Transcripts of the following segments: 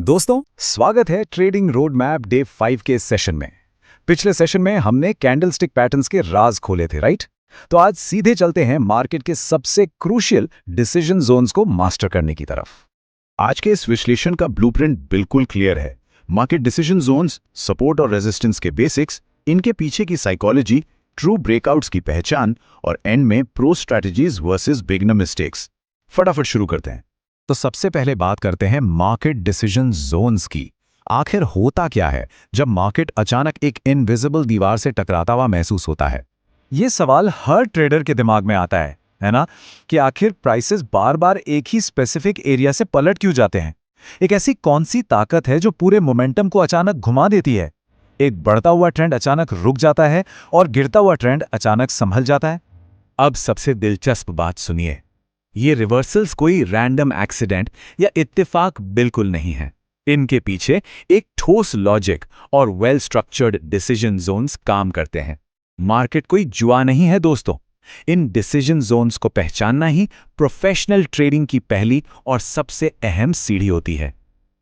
दोस्तों, स्वागत है ट्रेडिंग रोड मैप डे 5 के सेशन में। पिछले सेशन में हमने कैंडलस्टिक पैटर्न्स के राज खोले थे, राइट? तो आज सीधे चलते हैं मार्केट के सबसे क्रूशियल डिसीजन जोन्स को मास्टर करने की तरफ। आज के इस विश्लेषण का ब्लूप्रिंट बिल्कुल क्लियर है। मार्केट डिसीजन जोन्स, सपोर्ट और रेजिस्टेंस के बेसिक्स, इनके पीछे की साइकोलॉजी, ट्रू ब्रेकआउट्स की पहचान और एंड में pro strategies versus beginner mistakes. फटाफट शुरू करते हैं। तो सबसे पहले बात करते हैं मार्केट डिसीजन जोन्स की। आखिर होता क्या है जब मार्केट अचानक एक इनविजिबल दीवार से टकराता हुआ महसूस होता है? ये सवाल हर ट्रेडर के दिमाग में आता है ना, कि आखिर प्राइसेस बार बार एक ही स्पेसिफिक एरिया से पलट क्यों जाते हैं? एक ऐसी कौन सी ताकत है जो पूरे मोमेंटम को अचानक घुमा देती है? एक बढ़ता हुआ ट्रेंड अचानक रुक जाता है और गिरता हुआ ट्रेंड अचानक संभल जाता है। अब सबसे दिलचस्प बात सुनिए, ये रिवर्सल्स कोई रैंडम एक्सीडेंट या इत्तेफाक बिल्कुल नहीं है। इनके पीछे एक ठोस लॉजिक और वेल स्ट्रक्चर्ड डिसीजन जोन्स काम करते हैं। मार्केट कोई जुआ नहीं है दोस्तों। इन डिसीजन जोन्स को पहचानना ही प्रोफेशनल ट्रेडिंग की पहली और सबसे अहम सीढ़ी होती है।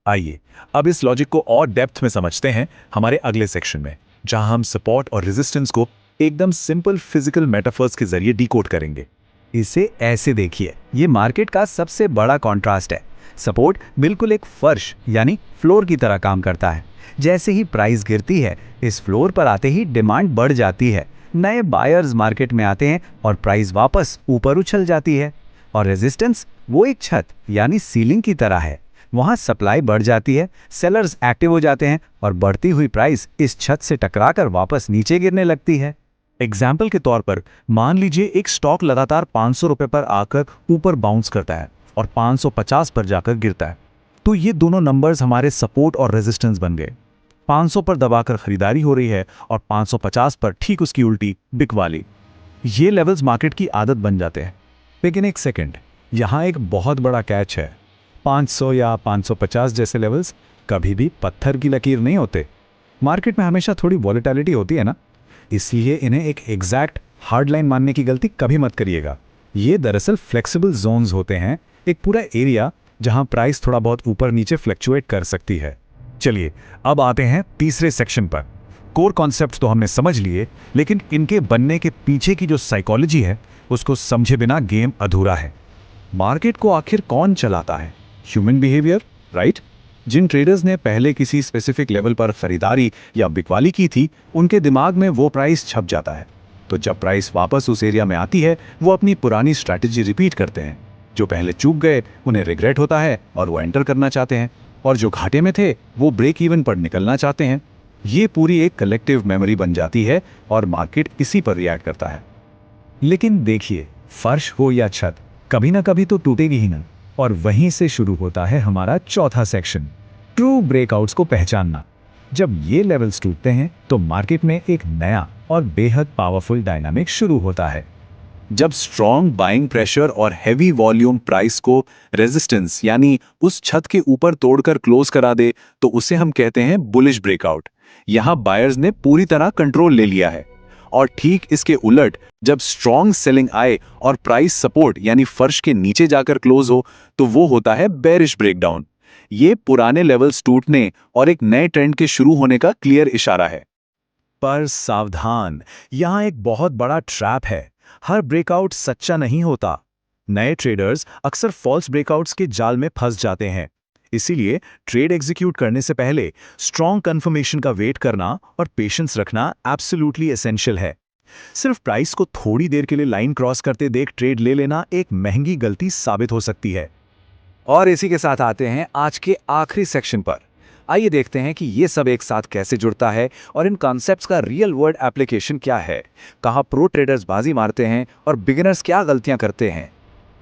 आइए अब इस लॉजिक को और डेप्थ में समझते हैं हमारे अगले सेक्शन में, जहां हम सपोर्ट और रेजिस्टेंस को एकदम सिंपल फिजिकल मेटाफर्स के जरिए डिकोड करेंगे। इसे ऐसे देखिए, ये मार्केट का सबसे बड़ा कॉन्ट्रास्ट है। सपोर्ट बिल्कुल एक फर्श यानी फ्लोर की तरह काम करता है। जैसे ही प्राइस गिरती है, इस फ्लोर पर आते ही डिमांड बढ़ जाती है, नए बायर्स मार्केट में आते हैं और प्राइस वापस ऊपर उछल जाती है। और रेजिस्टेंस वो एक छत यानी सीलिंग की तरह है। वहाँ सप्लाई बढ़ जाती है, सेलर्स एक्टिव हो जाते हैं और बढ़ती हुई प्राइस इस छत से टकराकर वापस नीचे गिरने लगती है। एग्जाम्पल के तौर पर मान लीजिए एक स्टॉक लगातार 500 रुपए पर आकर ऊपर बाउंस करता है और 550 पर जाकर गिरता है। तो ये दोनों नंबर्स हमारे सपोर्ट और रेजिस्टेंस बन गए। 500 पर दबाकर खरीदारी हो रही है और 550 पर ठीक उसकी उल्टी बिक वाली। ये लेवल्स मार्केट की आदत बन जाते हैं। लेकिन एक सेकेंड, यहाँ एक बहुत बड़ा कैच है। 500 या 550 जैसे लेवल्स कभी भी पत्थर की लकीर नहीं होते। मार्केट में हमेशा थोड़ी वॉलेटिलिटी होती है ना, इसलिए इन्हें एक एग्जैक्ट हार्ड लाइन मानने की गलती कभी मत करिएगा। ये दरअसल फ्लेक्सिबल जोन्स होते हैं, एक पूरा एरिया जहां प्राइस थोड़ा बहुत ऊपर नीचे फ्लक्चुएट कर सकती है। चलिए अब आते हैं तीसरे सेक्शन पर। कोर कॉन्सेप्ट तो हमने समझ लिए, लेकिन इनके बनने के पीछे की जो साइकोलॉजी है उसको समझे बिना गेम अधूरा है। मार्केट को आखिर कौन चलाता है? Human behaviour, right? जिन ट्रेडर्स ने पहले किसी स्पेसिफिक लेवल पर खरीदारी या बिकवाली की थी, उनके दिमाग में वो प्राइस छप जाता है। तो जब प्राइस वापस उस एरिया में आती है, वो अपनी पुरानी स्ट्रैटेजी रिपीट करते हैं। जो पहले चूक गए उन्हें रिग्रेट होता है और वो एंटर करना चाहते हैं, और जो घाटे में थे वो ब्रेक इवन पर निकलना चाहते हैं। ये पूरी एक कलेक्टिव मेमोरी बन जाती है और मार्केट इसी पर रिएक्ट करता है। लेकिन देखिए, फर्श हो या छत, कभी ना कभी तो टूटेगी ही ना। और वहीं से शुरू होता है हमारा चौथा सेक्शन, ट्रू ब्रेकआउट्स को पहचानना। जब ये लेवल्स टूटते हैं तो मार्केट में एक नया और बेहद पावरफुल डायनामिक शुरू होता है। जब स्ट्रॉन्ग बाइंग प्रेशर और हैवी वॉल्यूम प्राइस को रेजिस्टेंस यानी उस छत के ऊपर तोड़कर क्लोज करा दे, तो उसे हम कहते हैं बुलिश ब्रेकआउट। यहां बायर्स ने पूरी तरह कंट्रोल ले लिया है। और ठीक इसके उलट, जब स्ट्रॉन्ग सेलिंग आए और प्राइस सपोर्ट यानी फर्श के नीचे जाकर क्लोज हो, तो वो होता है बेरिश ब्रेकडाउन। ये पुराने लेवल्स टूटने और एक नए ट्रेंड के शुरू होने का क्लियर इशारा है। पर सावधान, यहाँ एक बहुत बड़ा ट्रैप है। हर ब्रेकआउट सच्चा नहीं होता। नए ट्रेडर्स अक्सर फॉल्स ब्रेकआउट्स के जाल में फंस जाते हैं। इसीलिए ट्रेड एग्जीक्यूट करने से पहले स्ट्रॉन्ग कंफर्मेशन का वेट करना और पेशेंस रखना एब्सोल्युटली एसेंशियल है। सिर्फ प्राइस को थोड़ी देर के लिए लाइन क्रॉस करते देख ट्रेड ले लेना एक महंगी गलती साबित हो सकती है। और इसी के साथ आते हैं आज के आखिरी सेक्शन पर। आइए देखते हैं कि ये सब एक साथ कैसे जुड़ता है और इन कॉन्सेप्ट्स का रियल वर्ल्ड एप्लीकेशन क्या है। कहाँ प्रो ट्रेडर्स बाजी मारते हैं और बिगिनर्स क्या गलतियां करते हैं।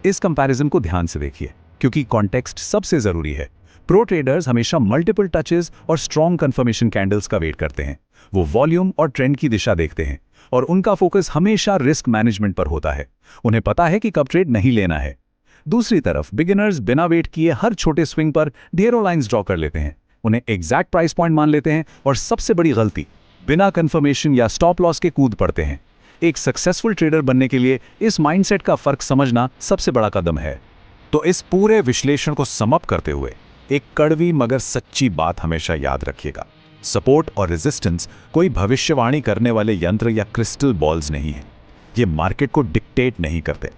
इस कंपैरिजन को ध्यान से देखिए, क्योंकि कॉन्टेक्स्ट सबसे जरूरी है। प्रो ट्रेडर्स हमेशा मल्टीपल टचेस और स्ट्रॉन्ग कंफर्मेशन कैंडल्स का वेट करते हैं। वो वॉल्यूम और ट्रेंड की दिशा देखते हैं और उनका फोकस हमेशा रिस्क मैनेजमेंट पर होता है। उन्हें पता है कि कब ट्रेड नहीं लेना है। दूसरी तरफ बिगिनर्स बिना वेट किए हर छोटे स्विंग पर ढेरों लाइंस ड्रॉ कर लेते हैं। उन्हें एग्जैक्ट प्राइस पॉइंट मान लेते हैं और सबसे बड़ी गलती, बिना कंफर्मेशन या स्टॉप लॉस के कूद पड़ते हैं। एक सक्सेसफुल ट्रेडर बनने के लिए इस माइंडसेट का फर्क समझना सबसे बड़ा कदम है। तो इस पूरे विश्लेषण को सम अप करते हुए एक कड़वी मगर सच्ची बात हमेशा याद रखिएगा, सपोर्ट और रेजिस्टेंस कोई भविष्यवाणी करने वाले यंत्र या क्रिस्टल बॉल्स नहीं है। ये मार्केट को डिक्टेट नहीं करते।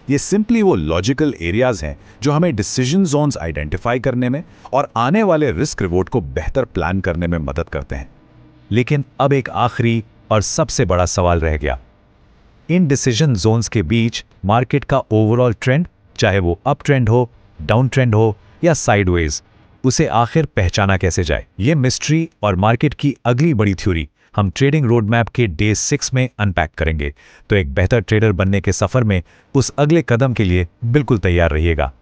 ये सिंपली वो लॉजिकल एरियाज हैं जो हमें डिसीजन जोन्स आइडेंटिफाई करने में और आने वाले रिस्क रिवॉर्ड को बेहतर प्लान करने में मदद करते हैं। लेकिन अब एक आखिरी और सबसे बड़ा सवाल रह गया। इन डिसीजन जोन्स के बीच मार्केट का ओवरऑल ट्रेंड, चाहे वो अप ट्रेंड हो, डाउन ट्रेंड हो या साइडवेज, उसे आखिर पहचाना कैसे जाए? ये मिस्ट्री और मार्केट की अगली बड़ी थ्योरी हम ट्रेडिंग रोड मैप के डे 6 में अनपैक करेंगे। तो एक बेहतर ट्रेडर बनने के सफर में उस अगले कदम के लिए बिल्कुल तैयार रहिएगा।